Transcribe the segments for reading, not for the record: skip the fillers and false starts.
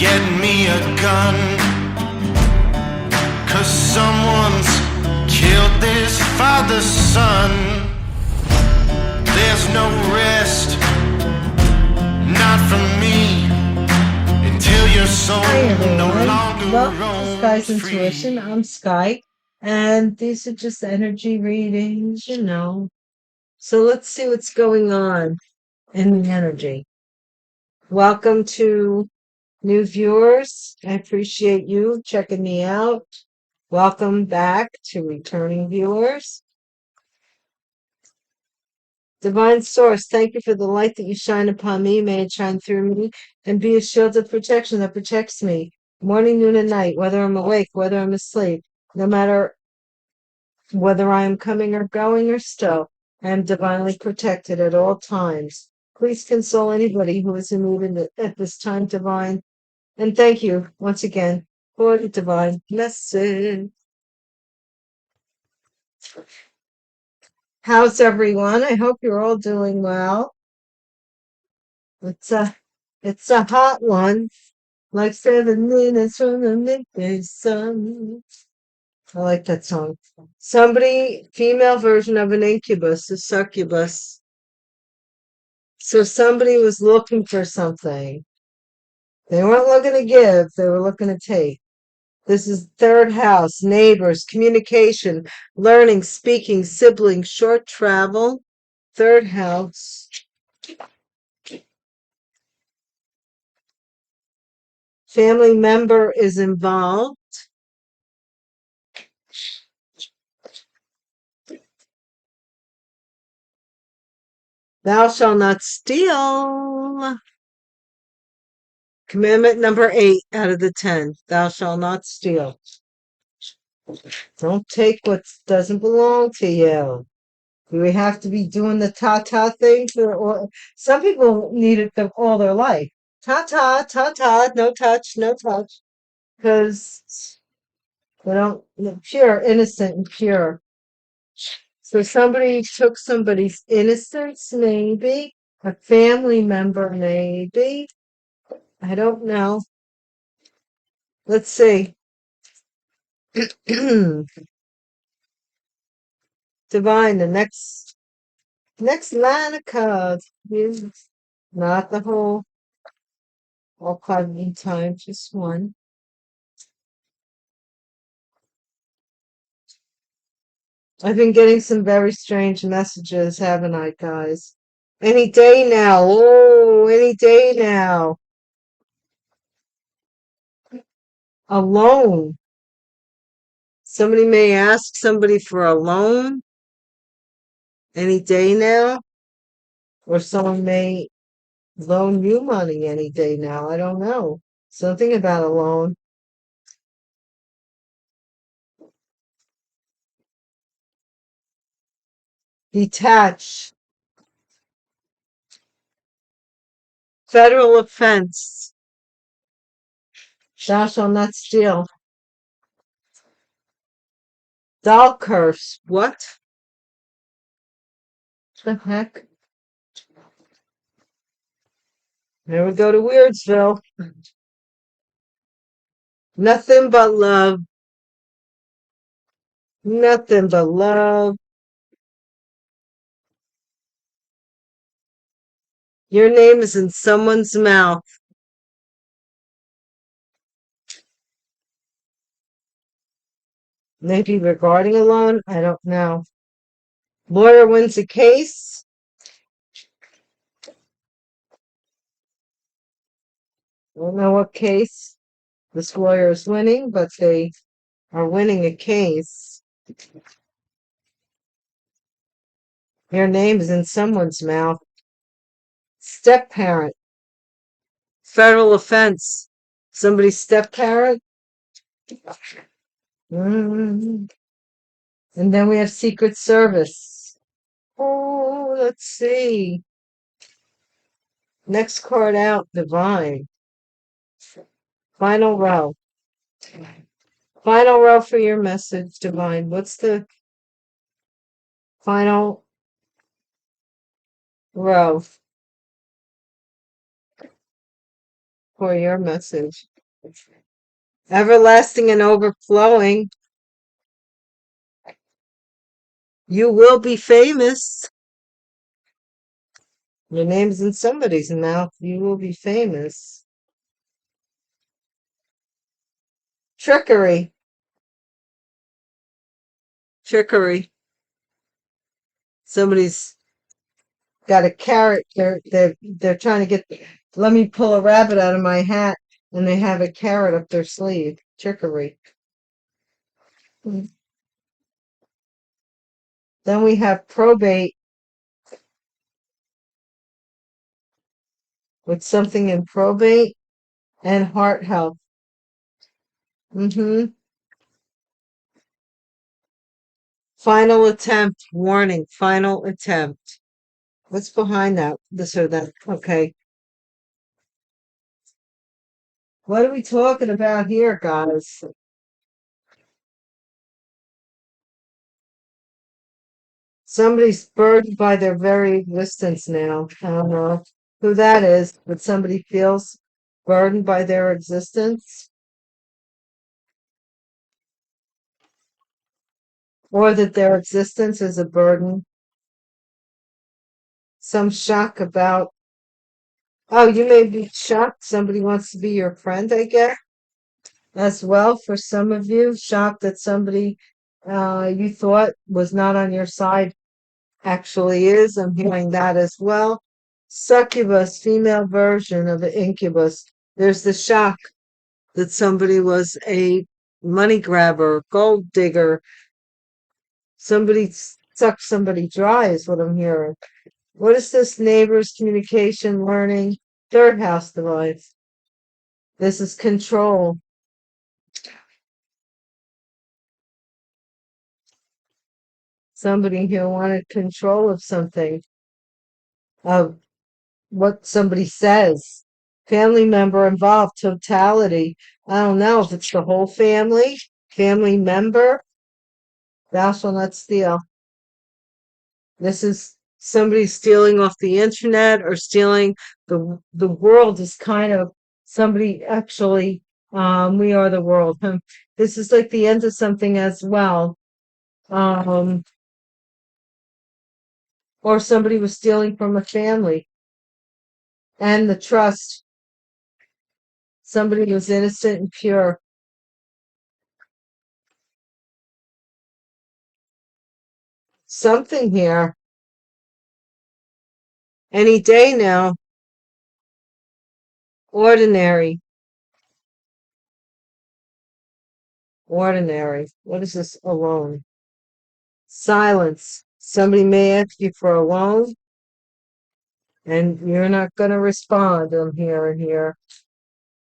get me a gun, 'cause someone's killed this father's son. There's no rest, not for me, until your soul no longer Welcome to roams Sky's free. Intuition. I'm Sky, and these are just energy readings, you know. So let's see what's going on in the energy. Welcome to new viewers. I appreciate you checking me out. Welcome back to returning viewers. Divine Source, thank you for the light that you shine upon me. May it shine through me and be a shield of protection that protects me morning, noon, and night, whether I'm awake, whether I'm asleep, no matter whether I am coming or going or still. I am divinely protected at all times. Please console anybody who is in need at this time, Divine. And thank you once again for the divine message. How's everyone? I hope you're all doing well. It's a hot one, like 7 minutes from the midday sun. I like that song. Somebody, female version of an incubus, a succubus. So somebody was looking for something. They weren't looking to give, they were looking to take. This is third house, neighbors, communication, learning, speaking, siblings, short travel. Third house. Family member is involved. Thou shalt not steal. Commandment number 8 out of the 10. Thou shalt not steal. Don't take what doesn't belong to you. Do we have to be doing the ta-ta thing? Some people need it all their life. Ta-ta, ta-ta, no touch, no touch. Because they don't, pure, innocent and pure. So somebody took somebody's innocence, maybe. A family member, maybe. I don't know. Let's see. Divine, the next line of cards is not the whole all card in time, just one. I've been getting some very strange messages, haven't I, guys? Any day now. Oh, any day now. A loan. Somebody may ask somebody for a loan any day now. Or someone may loan you money any day now. I don't know. Something about a loan. Detach. Federal offense. Thou shalt not steal. Doll curse. What the heck? There we go to Weirdsville. Nothing but love. Nothing but love. Your name is in someone's mouth. Maybe regarding a loan. I don't know. Lawyer wins a case. I don't know what case this lawyer is winning, but they are winning a case. Your name is in someone's mouth. Step parent. Federal offense. Somebody's step parent. And then we have Secret Service. Oh, let's see. Next card out, Divine. Final row. Final row for your message, Divine. What's the final row for your message? Everlasting and overflowing. You will be famous. Your name's in somebody's mouth. You will be famous. Trickery. Trickery. Somebody's got a carrot. They're trying to get. Let me pull a rabbit out of my hat, and they have a carrot up their sleeve. Trickery. Then we have probate with something in probate and heart health. Final attempt. Warning. Final attempt. What's behind that? This or that. Okay. What are we talking about here, guys? Somebody's burdened by their very existence now. I don't know who that is, but somebody feels burdened by their existence, or that their existence is a burden. Some shock about, oh, you may be shocked. Somebody wants to be your friend, I guess, as well. For some of you, shocked that somebody you thought was not on your side actually is. I'm hearing that as well. Succubus, female version of an incubus. There's the shock that somebody was a money grabber, gold digger. Somebody sucked somebody dry is what I'm hearing. What is this? Neighbors, communication, learning, third house device. This is control. Somebody here wanted control of something, of what somebody says. Family member involved, totality. I don't know if it's the whole family member. Thou shalt not steal. This is somebody stealing off the internet or stealing the world is kind of somebody actually we are the world. This is like the end of something as well. Or somebody was stealing from a family. And the trust. Somebody was innocent and pure. Something here. Any day now. Ordinary. Ordinary. What is this? Alone. Silence. Somebody may ask you for a loan, and you're not going to respond. I'm hearing here.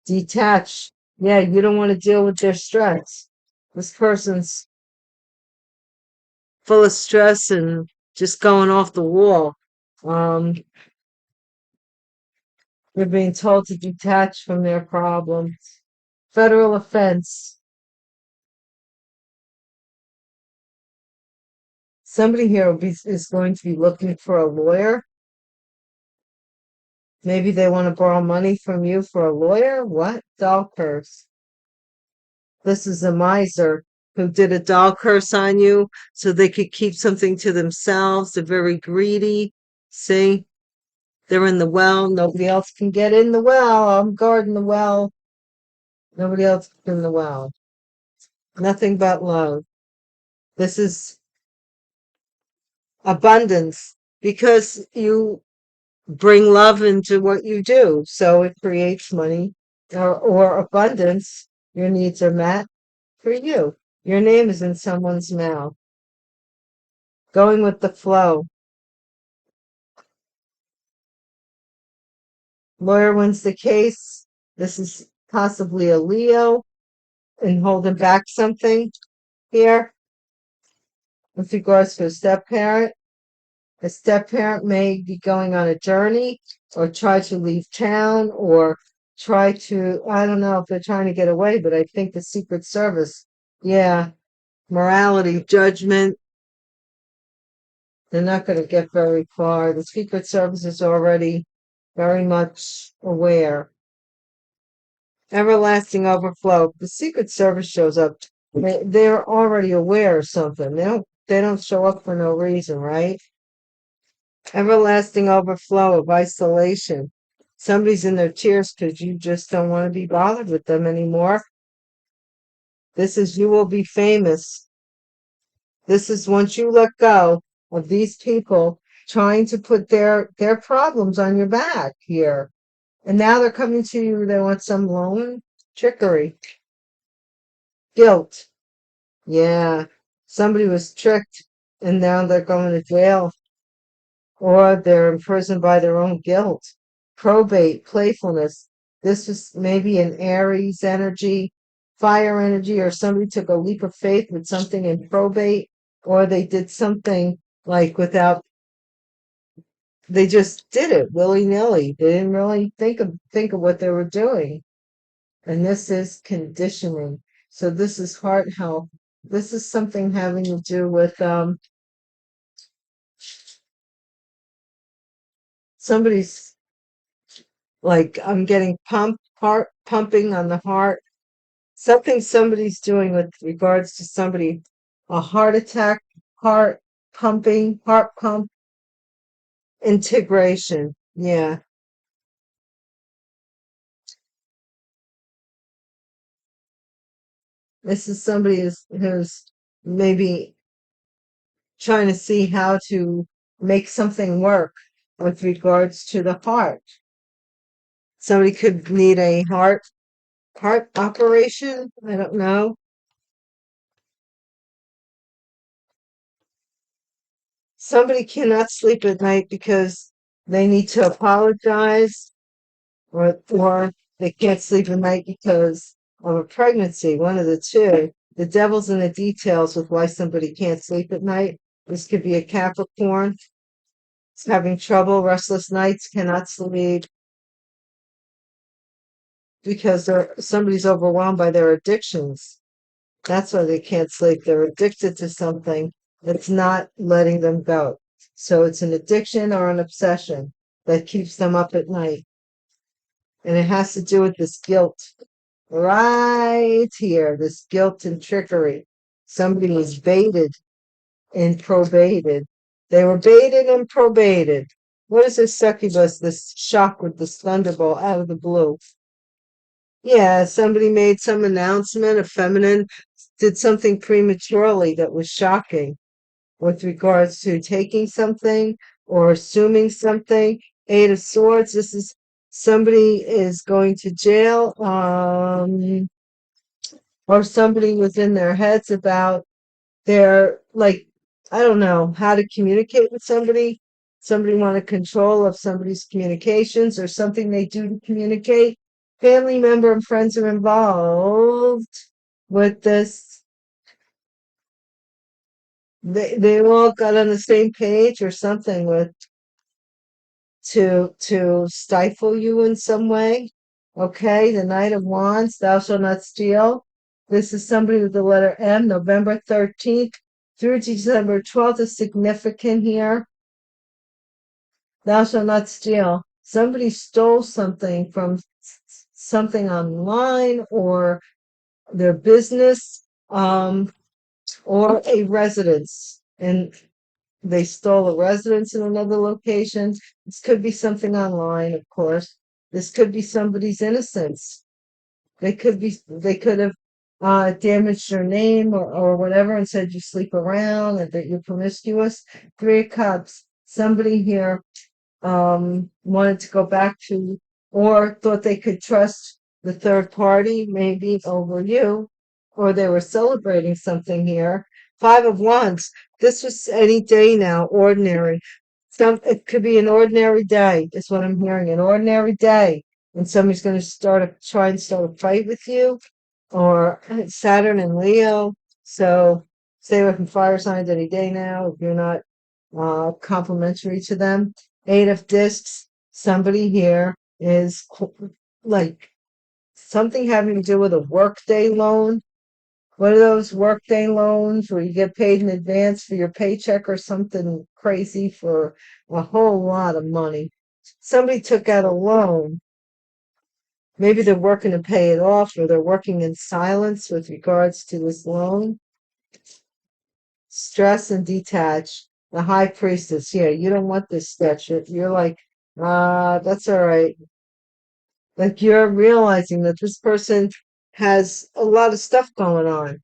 Detach. Yeah, you don't want to deal with their stress. This person's full of stress and just going off the wall. You're being told to detach from their problems. Federal offense. Somebody here is going to be looking for a lawyer. Maybe they want to borrow money from you for a lawyer. What? Doll curse. This is a miser who did a doll curse on you so they could keep something to themselves. They're very greedy. See? They're in the well. Nobody else can get in the well. I'm guarding the well. Nobody else can in the well. Nothing but love. This is abundance because you bring love into what you do. So it creates money or abundance. Your needs are met for you. Your name is in someone's mouth. Going with the flow. Lawyer wins the case. This is possibly a Leo and holding back something here with regards to a step parent. A step parent may be going on a journey or try to leave town or try to, I don't know if they're trying to get away, but I think the Secret Service, yeah, morality, judgment, they're not going to get very far. The Secret Service is already very much aware. Everlasting overflow. The Secret Service shows up. They're already aware of something. They don't show up for no reason, right? Everlasting overflow of isolation. Somebody's in their tears because you just don't want to be bothered with them anymore. This is you will be famous. This is once you let go of these people trying to put their problems on your back here. And now they're coming to you, they want some loan, trickery, guilt. Yeah. Somebody was tricked and now they're going to jail or they're imprisoned by their own guilt. Probate, playfulness. This is maybe an Aries energy, fire energy, or somebody took a leap of faith with something in probate, or they did something like without, they just did it willy-nilly. They didn't really think of what they were doing. And this is conditioning. So this is heart health. This is something having to do with somebody's, like, I'm getting heart pumping on the heart. Something somebody's doing with regards to somebody, a heart attack, heart pumping, heart pump, integration. Yeah. This is somebody who's maybe trying to see how to make something work with regards to the heart. Somebody could need a heart operation. I don't know. Somebody cannot sleep at night because they need to apologize, or they can't sleep at night because of a pregnancy, one of the two. The devil's in the details with why somebody can't sleep at night. This could be a Capricorn. It's having trouble, restless nights, cannot sleep because somebody's overwhelmed by their addictions. That's why they can't sleep. They're addicted to something that's not letting them go. So it's an addiction or an obsession that keeps them up at night. And it has to do with this guilt right here, this guilt and trickery. Somebody was baited and probated. They were baited and probated. What is this succubus, this shock with this thunderbolt out of the blue? Yeah, somebody made some announcement, a feminine did something prematurely that was shocking with regards to taking something or assuming something. Eight of Swords, this is somebody is going to jail, or somebody was in their heads about their, like, I don't know how to communicate with somebody. Somebody wanted control of somebody's communications or something they do to communicate. Family member and friends are involved with this. They all got on the same page or something with to stifle you in some way. Okay, the Knight of Wands, thou shalt not steal. This is somebody with the letter M, November 13th through December 12th is significant here. Thou shalt not steal. Somebody stole something from something online or their business, or a residence. And they stole a residence in another location. This could be something online, of course. This could be somebody's innocence. They could have damaged your name or whatever and said you sleep around and that you're promiscuous. Three of Cups. Somebody here wanted to go back to or thought they could trust the third party, maybe over you, or they were celebrating something here. Five of Wands. This was any day now, ordinary. It could be an ordinary day, is what I'm hearing. An ordinary day. And somebody's going to try and start a fight with you, or Saturn and Leo. So stay away from fire signs any day now if you're not complimentary to them. Eight of Discs. Somebody here is like something having to do with a workday loan. One of those workday loans where you get paid in advance for your paycheck or something crazy for a whole lot of money. Somebody took out a loan Maybe they're working to pay it off, or they're working in silence with regards to this loan. Stress and detach. The high priestess. Yeah, you don't want this stretch. You're like, that's all right. Like you're realizing that this person has a lot of stuff going on.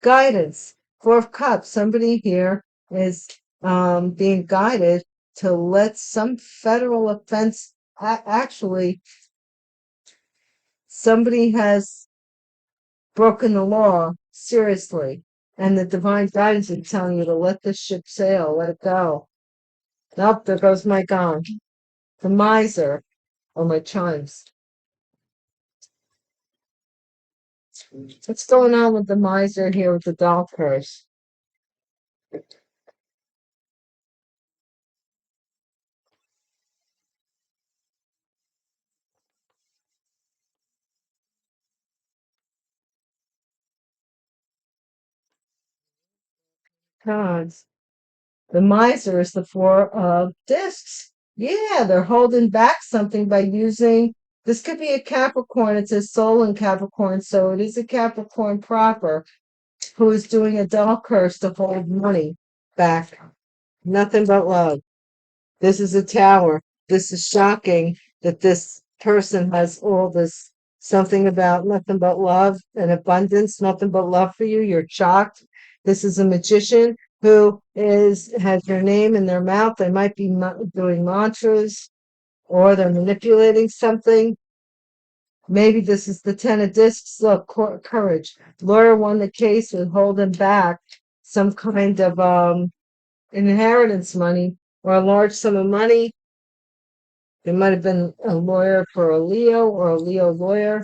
Guidance. Four of Cups. Somebody here is being guided to let some federal offense. Actually, somebody has broken the law seriously, and the divine guidance is telling you to let this ship sail, let it go. Nope, there goes my gong. The miser. Oh, my chimes. What's going on with the miser here with the doll purse? Cards. The miser is the Four of Discs. Yeah, they're holding back something by using. This could be a Capricorn. It says soul in Capricorn, so it is a Capricorn proper who is doing a doll curse to hold money back. Nothing but love. This is a tower. This is shocking that this person has all this something about nothing but love and abundance, nothing but love for you. You're shocked. This is a magician who has your name in their mouth. They might be doing mantras or they're manipulating something. Maybe this is the Ten of Discs. Look, courage. Lawyer won the case with holding back some kind of inheritance money or a large sum of money. It might have been a lawyer for a Leo or a Leo lawyer.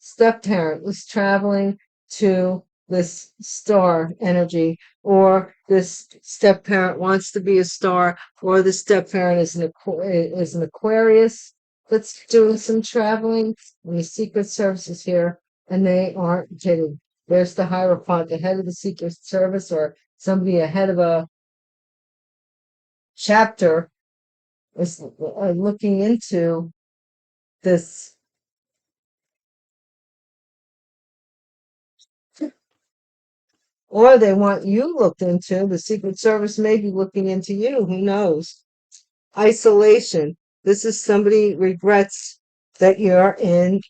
Step parent was traveling to this star energy, or this step parent wants to be a star, or the step parent is an Aquarius that's doing some traveling. And the Secret Service is here, and they aren't kidding. There's the Hierophant, the head of the Secret Service, or somebody ahead of a chapter is looking into this. Or they want you looked into. The Secret Service may be looking into you. Who knows? Isolation. This is somebody regrets that you're in.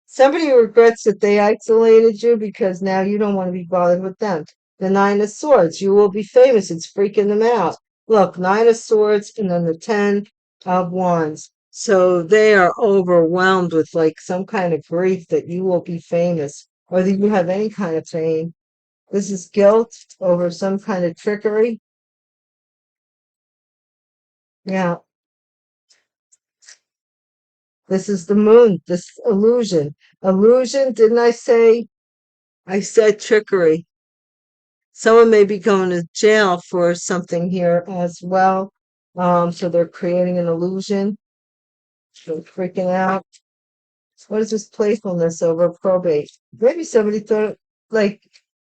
Somebody regrets that they isolated you because now you don't want to be bothered with them. The Nine of Swords. You will be famous. It's freaking them out. Look, Nine of Swords and then the Ten of Wands. So they are overwhelmed with like some kind of grief that you will be famous or that you have any kind of fame. This is guilt over some kind of trickery. Yeah, this is the moon, this illusion. Illusion, didn't I say? I said trickery. Someone may be going to jail for something here as well. So they're creating an illusion. They're freaking out. What is this playfulness over probate? Maybe somebody thought, like,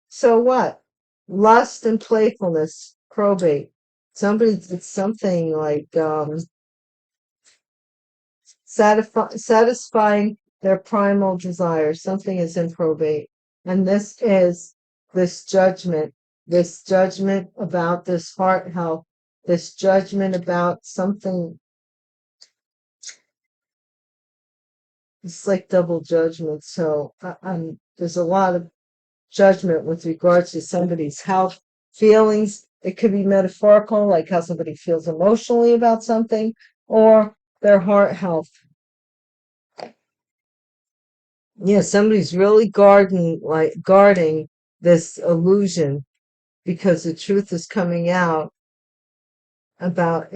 so what? Lust and playfulness, probate. Somebody did something like satisfying their primal desires. Something is in probate. And this is this judgment about this heart health, this judgment about something. It's like double judgment. So there's a lot of judgment with regards to somebody's health, feelings. It could be metaphorical, like how somebody feels emotionally about something, or their heart health. Yeah, somebody's really guarding this illusion because the truth is coming out about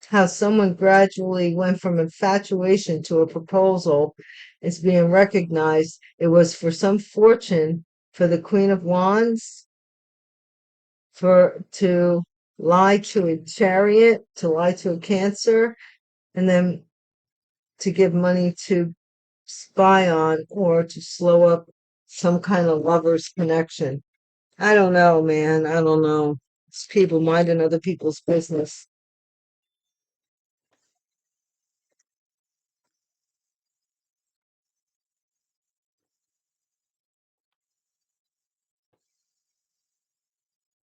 how someone gradually went from infatuation to a proposal. It's being recognized. It was for some fortune for the Queen of Wands to lie to a chariot, to lie to a Cancer, and then to give money to spy on or to slow up some kind of lover's connection. I don't know, man. I don't know. It's people minding other people's business.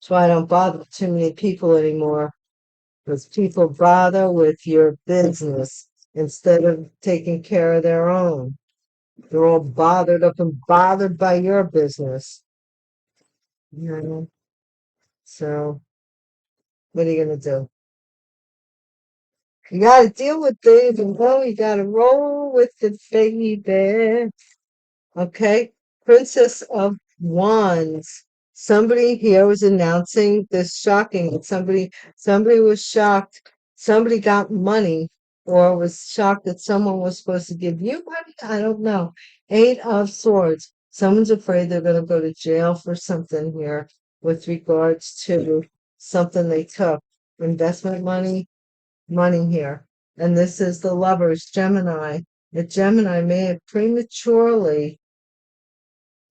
That's why I don't bother with too many people anymore. Because people bother with your business instead of taking care of their own. They're all bothered up and bothered by your business. You know? So, what are you going to do? You got to deal with things, and you got to roll with it, baby. Okay, Princess of Wands. Somebody here was announcing this shocking. Somebody was shocked. Somebody got money, or was shocked that someone was supposed to give you money. I don't know. Eight of Swords. Someone's afraid they're going to go to jail for something here with regards to something they took. Investment money here. And this is the Lovers, Gemini. The Gemini may have prematurely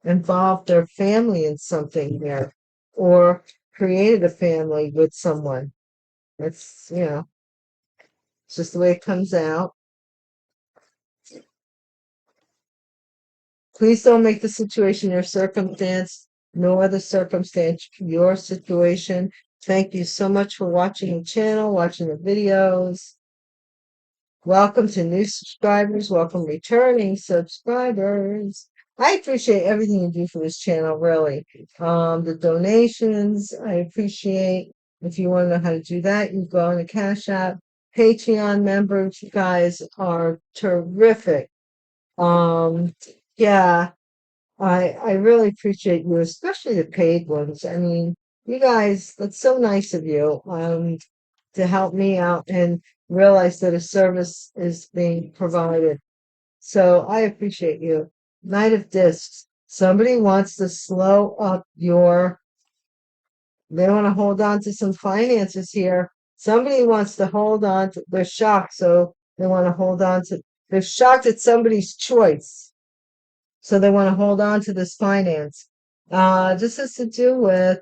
involved their family in something here or created a family with someone. It's, it's just the way it comes out. Please don't make the situation your circumstance, nor the circumstance your situation. Thank you so much for watching the channel, watching the videos. Welcome to new subscribers. Welcome returning subscribers. I appreciate everything you do for this channel, really. The donations, I appreciate. If you want to know how to do that, you go on the Cash App. Patreon members, you guys are terrific. Yeah, I really appreciate you, especially the paid ones. I mean, you guys, that's so nice of you. To help me out and realize that a service is being provided. So I appreciate you. Knight of Discs. Somebody wants to slow up they want to hold on to some finances here. Somebody wants to hold on to, they're shocked, so they want to hold on to, they're shocked at somebody's choice. So they want to hold on to this finance. This has to do with,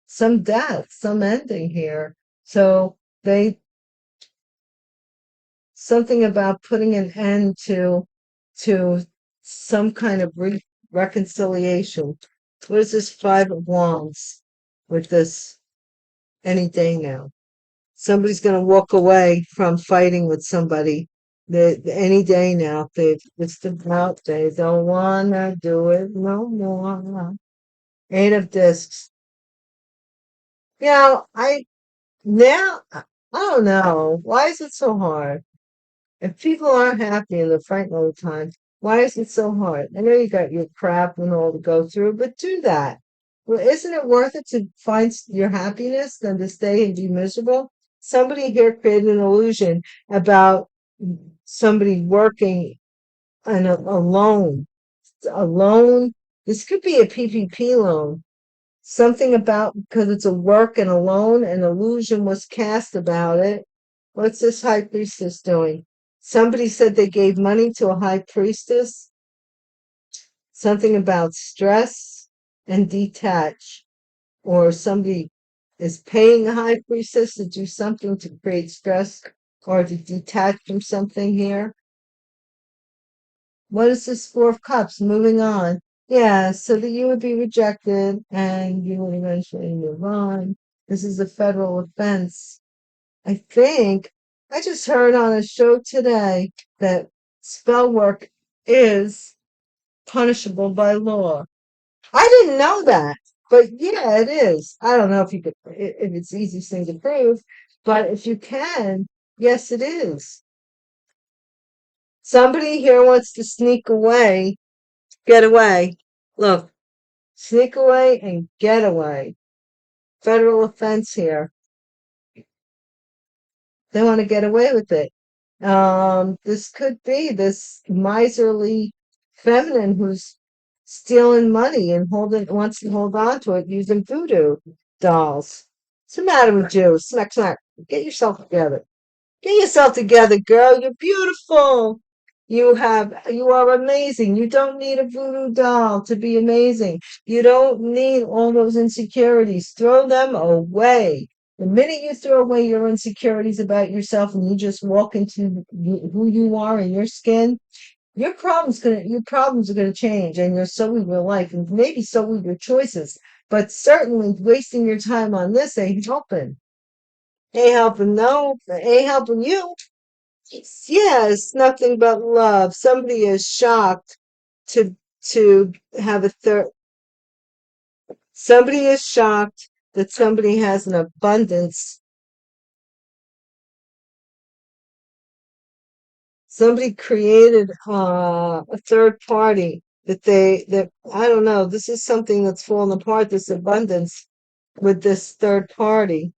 some death, some ending here. So something about putting an end to some kind of reconciliation. What is this Five of Wands with this any day now? Somebody's going to walk away from fighting with somebody any day now. It's about they don't want to do it no more. Eight of Discs. I don't know. Why is it so hard? If people aren't happy and they're frightened all the time, why is it so hard? I know you got your crap and all to go through, but do that. Well, isn't it worth it to find your happiness than to stay and be miserable? Somebody here created an illusion about somebody working on a loan. A loan. This could be a PPP loan. Something about because it's a work and a loan, an illusion was cast about it. What's this high priestess doing? Somebody said they gave money to a high priestess. Something about stress and detach. Or somebody is paying a high priestess to do something to create stress or to detach from something here. What is this Four of Cups? Moving on. Yeah, so that you would be rejected and you would eventually move on. This is a federal offense. I think I just heard on a show today that spellwork is punishable by law. I didn't know that, but yeah, it is. I don't know if if it's the easiest thing to prove, but if you can, yes, it is. Somebody here wants to sneak away, get away. Look, sneak away and get away. Federal offense here. They want to get away with it. This could be this miserly feminine who's stealing money and wants to hold on to it using voodoo dolls. What's the matter with you? Smack, smack. Get yourself together. Get yourself together, girl. You're beautiful. You are amazing. You don't need a voodoo doll to be amazing. You don't need all those insecurities. Throw them away. The minute you throw away your insecurities about yourself and you just walk into who you are in your skin, your problems are gonna change, and so will your life, and maybe so will your choices. But certainly wasting your time on this ain't helping. Ain't helping no, ain't helping you. Yeah, it's nothing but love. Somebody is shocked to have a third. Somebody is shocked that somebody has an abundance. Somebody created a third party that I don't know. This is something that's fallen apart. This abundance with this third party,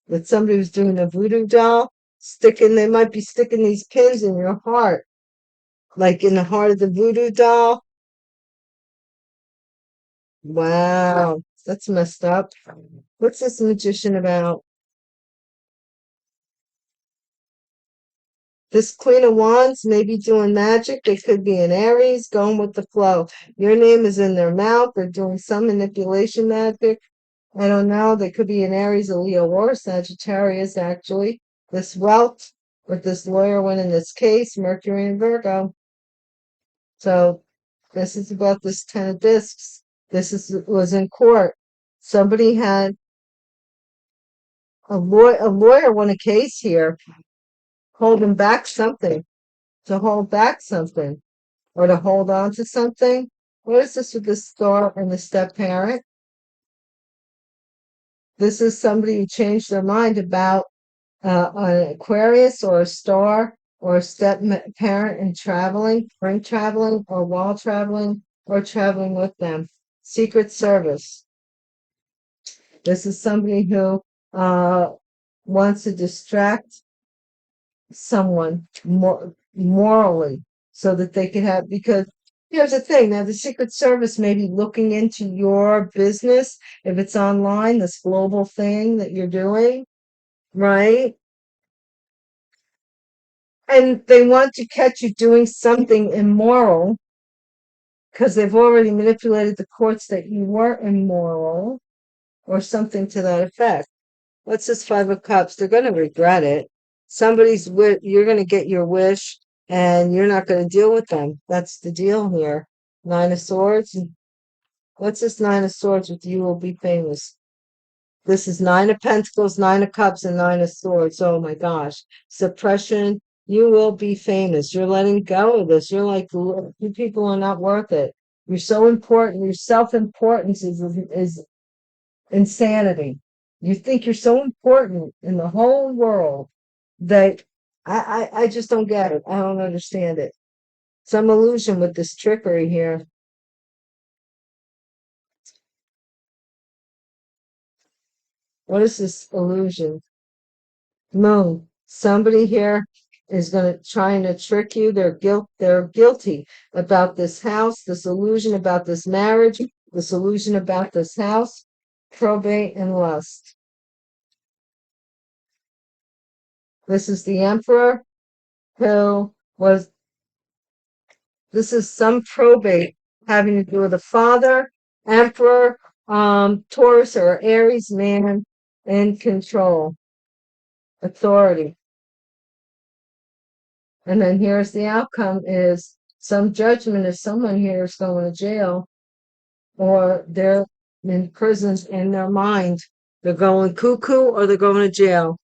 that somebody was doing a voodoo doll, they might be sticking these pins in your heart, like in the heart of the voodoo doll. Wow, that's messed up. What's this magician about? This Queen of Wands may be doing magic. They could be in Aries, going with the flow. Your name is in their mouth. They're doing some manipulation magic. I don't know. They could be in Aries, a Leo, or Sagittarius, actually. This wealth with this lawyer winning this case, Mercury and Virgo. So this is about this Ten of Discs. Was in court. Somebody had a lawyer won a case here, holding back something, to hold back something, or to hold on to something. What is this with the star and the step parent? This is somebody who changed their mind about an Aquarius or a star or a step parent and traveling, or while traveling, or traveling with them. Secret Service. This is somebody who wants to distract someone morally so that they can have, because here's the thing. Now, the Secret Service may be looking into your business if it's online, this global thing that you're doing, right? And they want to catch you doing something immoral because they've already manipulated the courts that you were immoral, or something to that effect. What's this Five of Cups? They're going to regret it. You're going to get your wish, and you're not going to deal with them. That's the deal here. Nine of Swords. What's this Nine of Swords with you will be famous? This is Nine of Pentacles, Nine of Cups, and Nine of Swords. Oh my gosh. Suppression. You will be famous. You're letting go of this. You're like, you people are not worth it. You're so important. Your self-importance is insanity. You think you're so important in the whole world that I just don't get it. I don't understand it. Some illusion with this trickery here. What is this illusion? Moon. Somebody here is trying to trick you. They're guilty about this house, this illusion about this marriage, this illusion about this house, probate and lust. This is the Emperor who was, this is some probate having to do with a father, Emperor, Taurus or Aries man in control, authority. And then here's the outcome is some judgment if someone here is going to jail, or they're in prisons in their mind. They're going cuckoo or they're going to jail,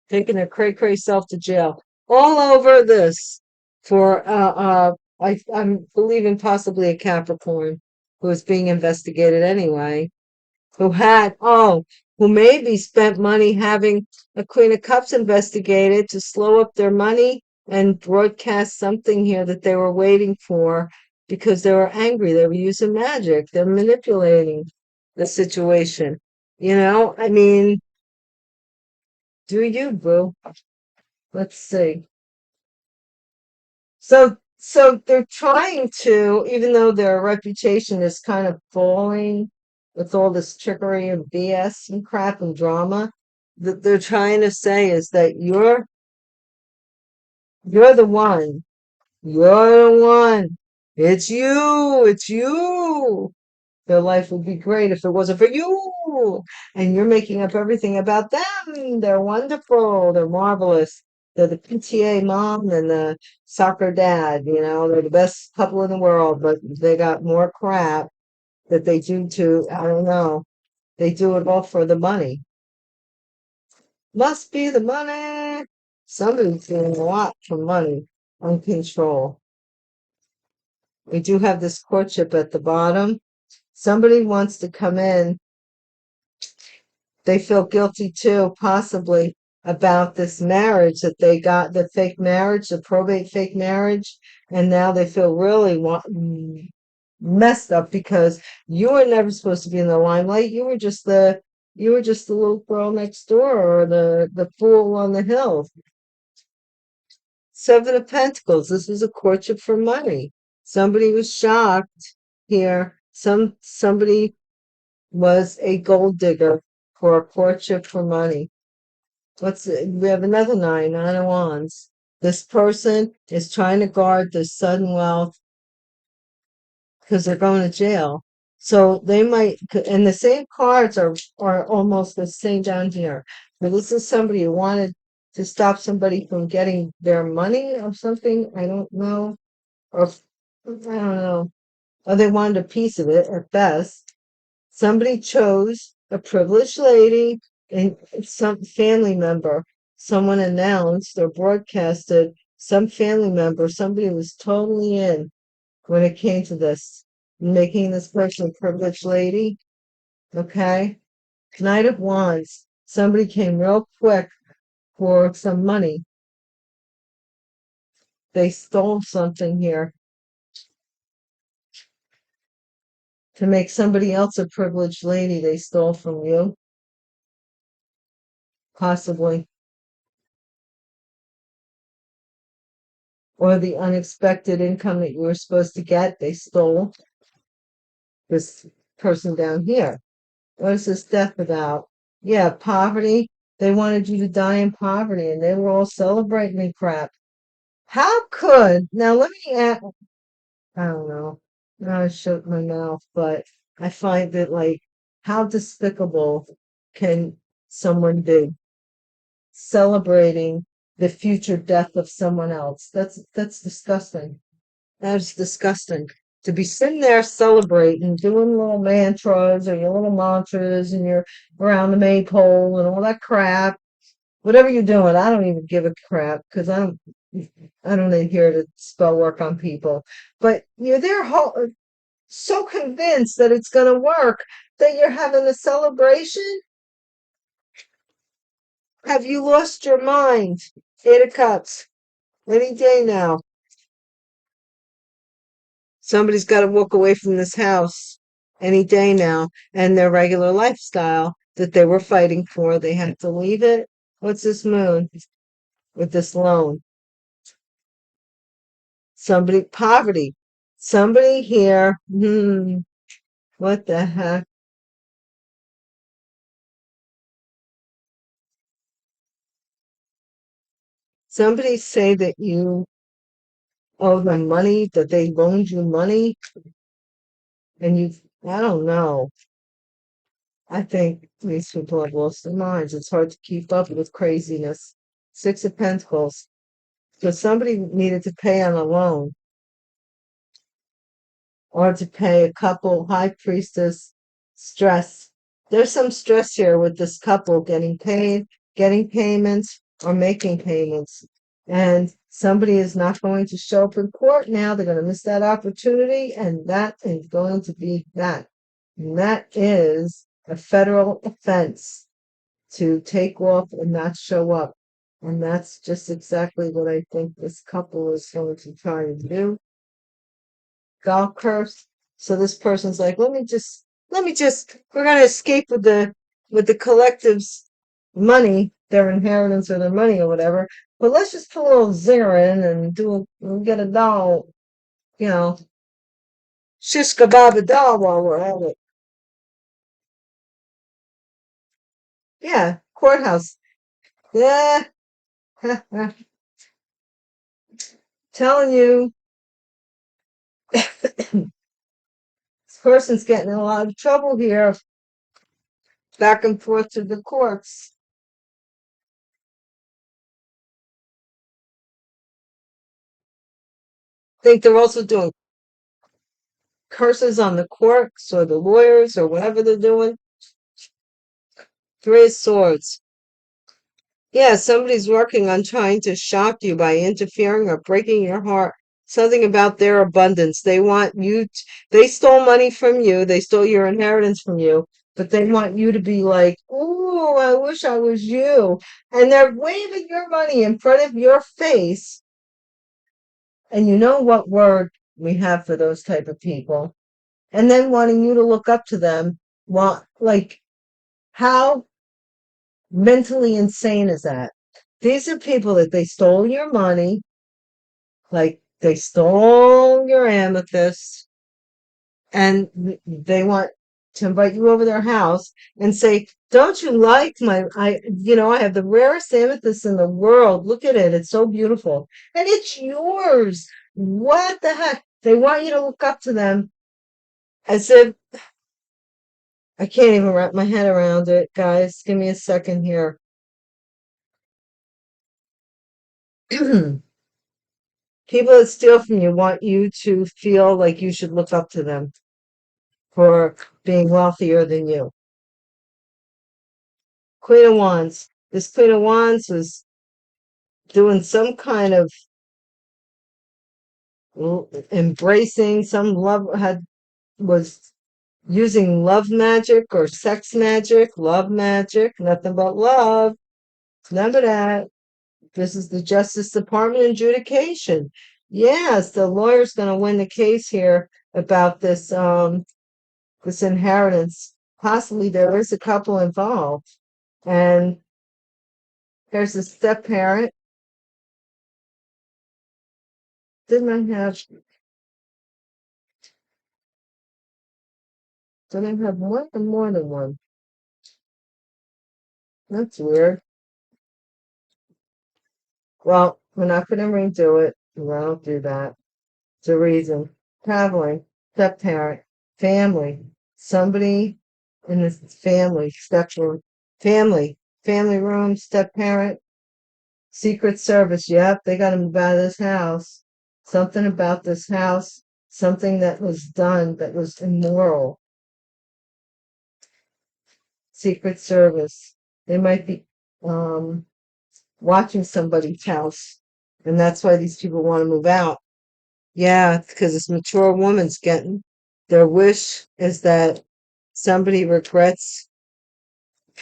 taking their cray self to jail. All over this for I'm believing possibly a Capricorn who is being investigated anyway, who maybe spent money having a Queen of Cups investigated to slow up their money and broadcast something here that they were waiting for because they were angry. They were using magic. They're manipulating the situation. I mean, do you, boo? Let's see. So they're trying to, even though their reputation is kind of falling with all this trickery and BS and crap and drama, that they're trying to say is that you're the one. You're the one. It's you. It's you. Their life would be great if it wasn't for you. And you're making up everything about them. They're wonderful. They're marvelous. They're the PTA mom and the soccer dad. They're the best couple in the world, but they got more crap that they do to, I don't know. They do it all for the money. Must be the money. Somebody's doing a lot for money and control. We do have this courtship at the bottom. Somebody wants to come in. They feel guilty too, possibly, about this marriage that they got, the fake marriage, the probate fake marriage, and now they feel really messed up because you were never supposed to be in the limelight. You were just the little girl next door, or the fool on the hill. Seven of Pentacles. This was a courtship for money. Somebody was shocked here. Somebody was a gold digger for a courtship for money. We have another nine of wands. This person is trying to guard their sudden wealth because they're going to jail. So they might, and the same cards are almost the same down here. But this is somebody who wanted to stop somebody from getting their money or something. I don't know. Or I don't know. Or they wanted a piece of it at best. Somebody chose a privileged lady and some family member. Someone announced or broadcasted some family member. Somebody was totally in when it came to this, making this person a privileged lady. Okay. Knight of Wands. Somebody came real quick for some money. They stole something here to make somebody else a privileged lady. They stole from you. Possibly. Or the unexpected income that you were supposed to get, they stole. This person down here. What is this death about? Yeah, poverty. They wanted you to die in poverty and they were all celebrating and crap. How could, now let me ask, I don't know. Now I shut my mouth, but I find that, like, how despicable can someone be celebrating the future death of someone else? That's disgusting. That's disgusting. To be sitting there celebrating, doing little mantras or your little mantras and you're around the maypole and all that crap. Whatever you're doing, I don't even give a crap because I don't adhere to spell work on people. But you're there so convinced that it's going to work that you're having a celebration. Have you lost your mind? Eight of Cups. Any day now. Somebody's got to walk away from this house any day now, and their regular lifestyle that they were fighting for. They have to leave it. What's this moon with this loan? Poverty. Somebody here. What the heck? Somebody say that you owe them money, that they loaned you money, and I don't know. I think these people have lost their minds. It's hard to keep up with craziness. Six of Pentacles. So somebody needed to pay on a loan or to pay a couple. High Priestess, stress. There's some stress here with this couple getting paid, getting payments, or making payments. And somebody is not going to show up in court now. They're going to miss that opportunity, and that is going to be that. And that is a federal offense to take off and not show up. And that's just exactly what I think this couple is going to try to do. Golf curse. So this person's like, let me just, we're going to escape with the collective's money, their inheritance or their money or whatever. But let's just put a little zinger in and get a doll, shish kebab a doll while we're at it. Yeah, courthouse. Yeah. Telling you. This person's getting in a lot of trouble here, back and forth to the courts. I think they're also doing curses on the courts or the lawyers or whatever they're doing. Three of Swords. Yeah, somebody's working on trying to shock you by interfering or breaking your heart. Something about their abundance. They want you, they stole money from you, they stole your inheritance from you, but they want you to be like, oh, I wish I was you. And they're waving your money in front of your face. And you know what word we have for those type of people. And then wanting you to look up to them. Like, how mentally insane is that? These are people that they stole your money, like they stole your amethyst, and they want to invite you over their house and say, don't you like I have the rarest amethyst in the world. Look at it. It's so beautiful. And it's yours. What the heck? They want you to look up to them as if I can't even wrap my head around it, guys. Give me a second here. People that steal from you want you to feel like you should look up to them for being wealthier than you. Queen of Wands. This Queen of Wands was doing some kind of embracing some love, was using love magic or sex magic, love magic, nothing but love. Remember that. This is the Justice Department adjudication. Yes, the lawyer's going to win the case here about this inheritance. Possibly there is a couple involved. And there's a step parent. Didn't I have one or more than one? That's weird. Well, we're not going to redo it. We won't do that. It's a reason. Traveling, step parent, family, somebody in this family, step room, family room, step parent, Secret Service. Yep, they got to move out of this house. Something about this house, something that was done that was immoral. Secret Service. They might be watching somebody's house, and that's why these people want to move out. Yeah, because this mature woman's getting their wish is that somebody regrets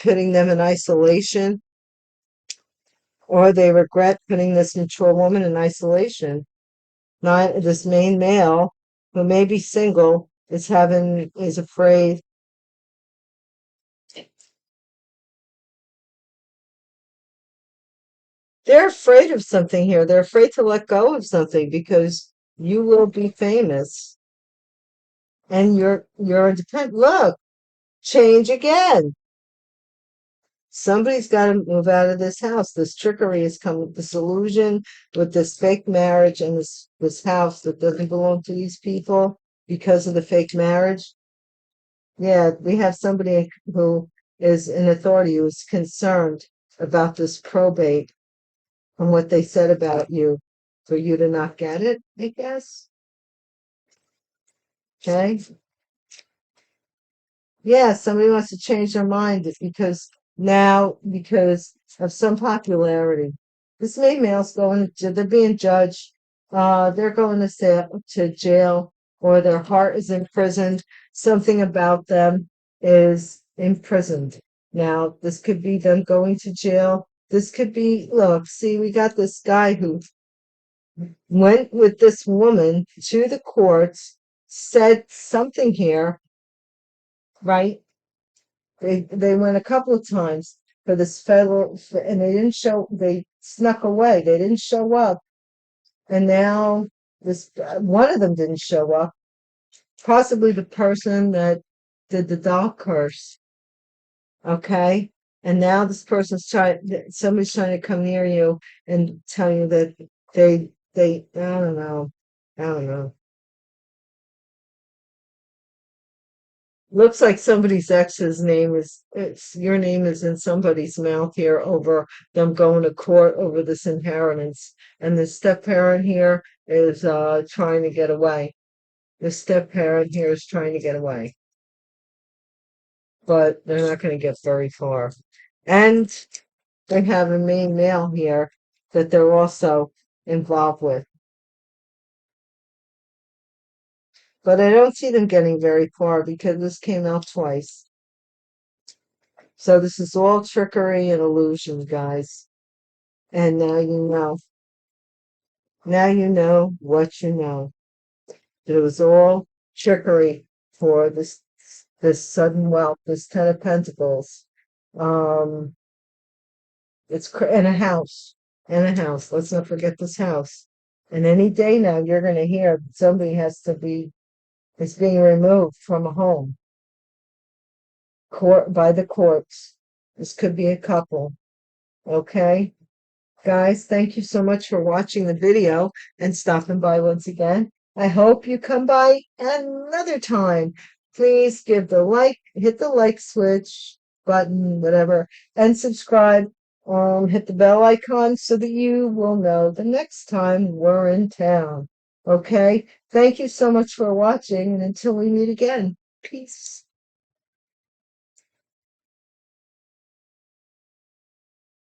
putting them in isolation, or they regret putting this mature woman in isolation. Not this main male who may be single is afraid. They're afraid of something here. They're afraid to let go of something because you will be famous and you're independent. Look, change again. Somebody's got to move out of this house. This trickery is coming, this illusion with this fake marriage and this house that doesn't belong to these people because of the fake marriage. Yeah, we have somebody who is in authority who's concerned about this probate and what they said about you for you to not get it, I guess. Okay. Yeah, somebody wants to change their mind because of some popularity. This male's they're being judged. They're going to jail, or their heart is imprisoned. Something about them is imprisoned. Now, this could be them going to jail. This could be, look, see, we got this guy who went with this woman to the courts, said something here, right? They went a couple of times for this federal, and they didn't show. They snuck away. They didn't show up, and now this one of them didn't show up. Possibly the person that did the doll curse. Okay, and now this person's somebody's trying to come near you and tell you that they. I don't know. I don't know. Looks like somebody's ex's name your name is in somebody's mouth here over them going to court over this inheritance. And the step parent here is trying to get away. The step parent here is trying to get away. But they're not going to get very far. And they have a main male here that they're also involved with. But I don't see them getting very far because this came out twice. So this is all trickery and illusion, guys. And now you know. Now you know what you know. It was all trickery for this sudden wealth, this Ten of Pentacles. Um, it's in a house, in a house. Let's not forget this house. And any day now, you're going to hear somebody is being removed from a home, by the courts. This could be a couple. Okay, guys, thank you so much for watching the video and stopping by once again. I hope you come by another time. Please hit the like switch button, whatever, and subscribe. Hit the bell icon so that you will know the next time we're in town. Okay? Thank you so much for watching, and until we meet again, peace.